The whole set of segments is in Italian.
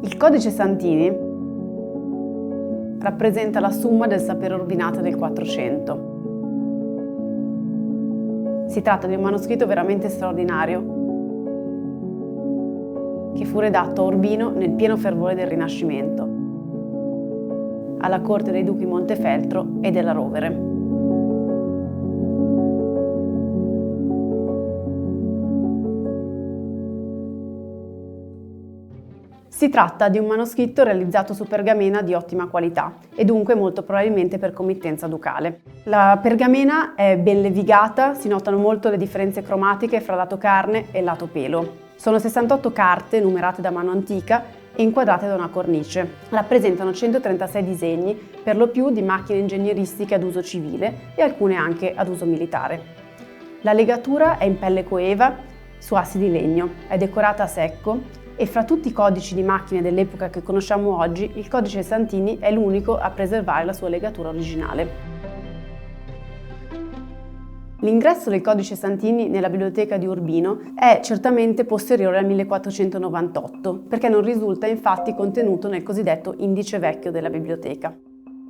Il codice Santini rappresenta la summa del sapere urbinato del 400. Si tratta di un manoscritto veramente straordinario che fu redatto a Urbino nel pieno fervore del Rinascimento, alla corte dei duchi Montefeltro e della Rovere. Si tratta di un manoscritto realizzato su pergamena di ottima qualità e dunque molto probabilmente per committenza ducale. La pergamena è ben levigata, si notano molto le differenze cromatiche fra lato carne e lato pelo. Sono 68 carte numerate da mano antica e inquadrate da una cornice. Rappresentano 136 disegni, per lo più di macchine ingegneristiche ad uso civile e alcune anche ad uso militare. La legatura è in pelle coeva su assi di legno, è decorata a secco e fra tutti i codici di macchine dell'epoca che conosciamo oggi, il codice Santini è l'unico a preservare la sua legatura originale. L'ingresso del codice Santini nella biblioteca di Urbino è certamente posteriore al 1498, perché non risulta infatti contenuto nel cosiddetto indice vecchio della biblioteca.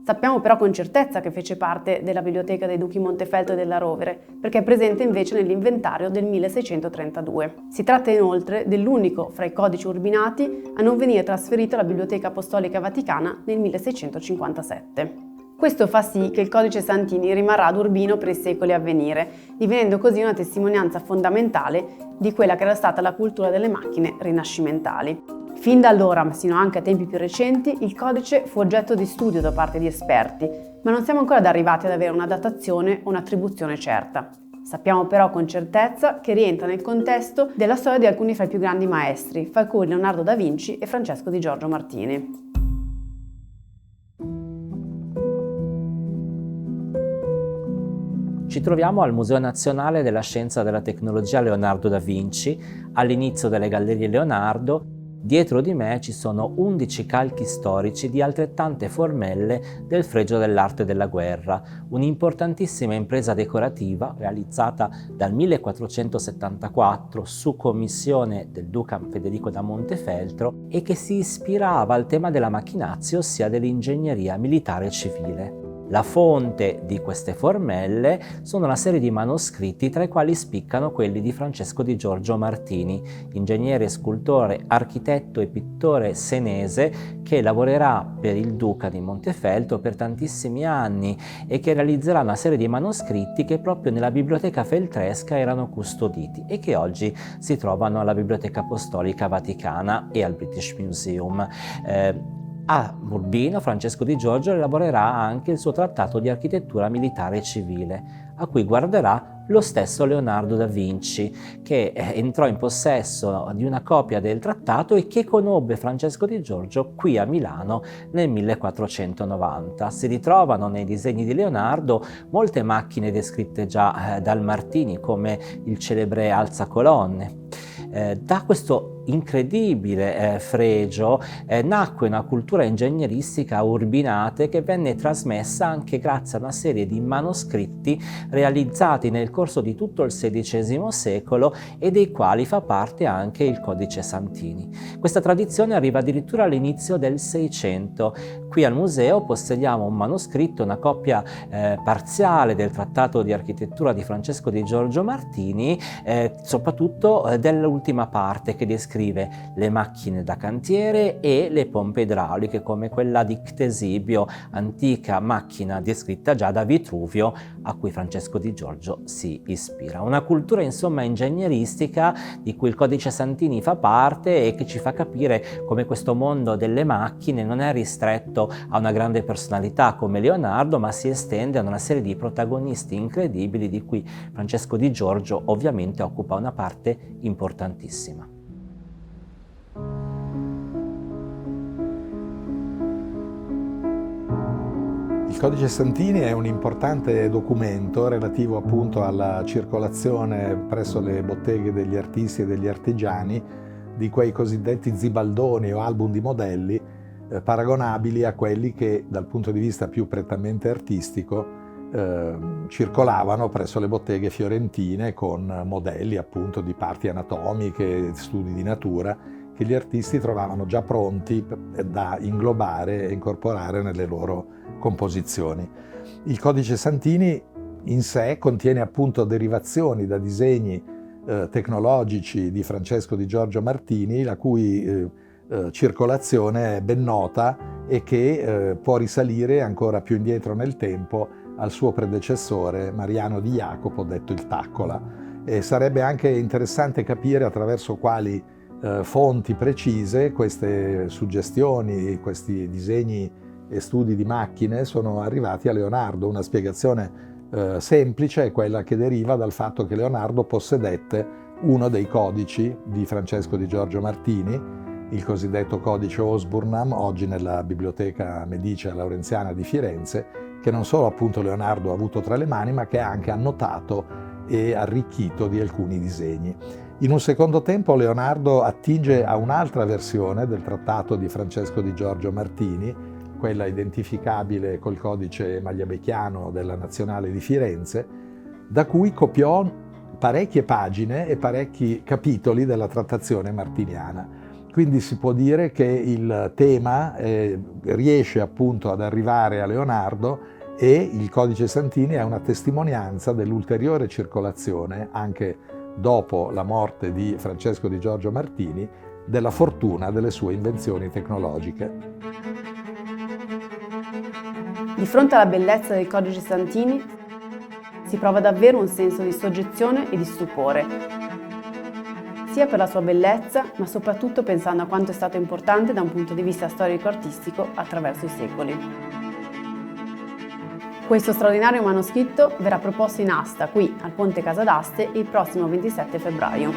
Sappiamo però con certezza che fece parte della biblioteca dei duchi Montefeltro e della Rovere, perché è presente invece nell'inventario del 1632. Si tratta inoltre dell'unico fra i codici urbinati a non venire trasferito alla Biblioteca Apostolica Vaticana nel 1657. Questo fa sì che il codice Santini rimarrà ad Urbino per i secoli a venire, divenendo così una testimonianza fondamentale di quella che era stata la cultura delle macchine rinascimentali. Fin da allora, ma sino anche a tempi più recenti, il codice fu oggetto di studio da parte di esperti, ma non siamo ancora arrivati ad avere una datazione o un'attribuzione certa. Sappiamo però con certezza che rientra nel contesto della storia di alcuni fra i più grandi maestri, fra cui Leonardo da Vinci e Francesco di Giorgio Martini. Ci troviamo al Museo Nazionale della Scienza e della Tecnologia Leonardo da Vinci, all'inizio delle Gallerie Leonardo. Dietro di me ci sono 11 calchi storici di altrettante formelle del Fregio dell'Arte della Guerra, un'importantissima impresa decorativa realizzata dal 1474 su commissione del duca Federico da Montefeltro e che si ispirava al tema della macchinazio, ossia dell'ingegneria militare e civile. La fonte di queste formelle sono una serie di manoscritti, tra i quali spiccano quelli di Francesco di Giorgio Martini, ingegnere, scultore, architetto e pittore senese che lavorerà per il duca di Montefeltro per tantissimi anni e che realizzerà una serie di manoscritti che proprio nella Biblioteca Feltresca erano custoditi e che oggi si trovano alla Biblioteca Apostolica Vaticana e al British Museum. A Urbino Francesco di Giorgio elaborerà anche il suo trattato di architettura militare e civile, a cui guarderà lo stesso Leonardo da Vinci, che entrò in possesso di una copia del trattato e che conobbe Francesco di Giorgio qui a Milano nel 1490. Si ritrovano nei disegni di Leonardo molte macchine descritte già dal Martini, come il celebre alzacolonne. Da questo incredibile fregio nacque una cultura ingegneristica a Urbinate che venne trasmessa anche grazie a una serie di manoscritti realizzati nel corso di tutto il XVI secolo e dei quali fa parte anche il codice Santini. Questa tradizione arriva addirittura all'inizio del Seicento. Qui al museo possediamo un manoscritto, una copia parziale del trattato di architettura di Francesco di Giorgio Martini, soprattutto dell'ultima parte che descrive le macchine da cantiere e le pompe idrauliche, come quella di Ctesibio, antica macchina descritta già da Vitruvio, a cui Francesco di Giorgio si ispira. Una cultura insomma ingegneristica di cui il codice Santini fa parte e che ci fa capire come questo mondo delle macchine non è ristretto a una grande personalità come Leonardo, ma si estende a una serie di protagonisti incredibili di cui Francesco di Giorgio ovviamente occupa una parte importantissima. Il codice Santini è un importante documento relativo appunto alla circolazione presso le botteghe degli artisti e degli artigiani di quei cosiddetti zibaldoni o album di modelli paragonabili a quelli che dal punto di vista più prettamente artistico circolavano presso le botteghe fiorentine con modelli appunto di parti anatomiche, studi di natura che gli artisti trovavano già pronti da inglobare e incorporare nelle loro composizioni. Il Codice Santini in sé contiene appunto derivazioni da disegni tecnologici di Francesco di Giorgio Martini, la cui circolazione è ben nota e che può risalire ancora più indietro nel tempo al suo predecessore Mariano di Jacopo, detto il Taccola. E sarebbe anche interessante capire attraverso quali fonti precise queste suggestioni, questi disegni e studi di macchine sono arrivati a Leonardo. Una spiegazione semplice è quella che deriva dal fatto che Leonardo possedette uno dei codici di Francesco di Giorgio Martini, il cosiddetto codice Osburnham, oggi nella Biblioteca Medicea Laurenziana di Firenze, che non solo appunto Leonardo ha avuto tra le mani, ma che ha anche annotato e arricchito di alcuni disegni. In un secondo tempo Leonardo attinge a un'altra versione del trattato di Francesco di Giorgio Martini, quella identificabile col codice magliabechiano della Nazionale di Firenze, da cui copiò parecchie pagine e parecchi capitoli della trattazione martiniana. Quindi si può dire che il tema riesce appunto ad arrivare a Leonardo e il Codice Santini è una testimonianza dell'ulteriore circolazione, anche dopo la morte di Francesco di Giorgio Martini, della fortuna delle sue invenzioni tecnologiche. Di fronte alla bellezza del Codice Santini si prova davvero un senso di soggezione e di stupore, sia per la sua bellezza, ma soprattutto pensando a quanto è stato importante da un punto di vista storico-artistico attraverso i secoli. Questo straordinario manoscritto verrà proposto in asta qui al Ponte Casadaste il prossimo 27 febbraio.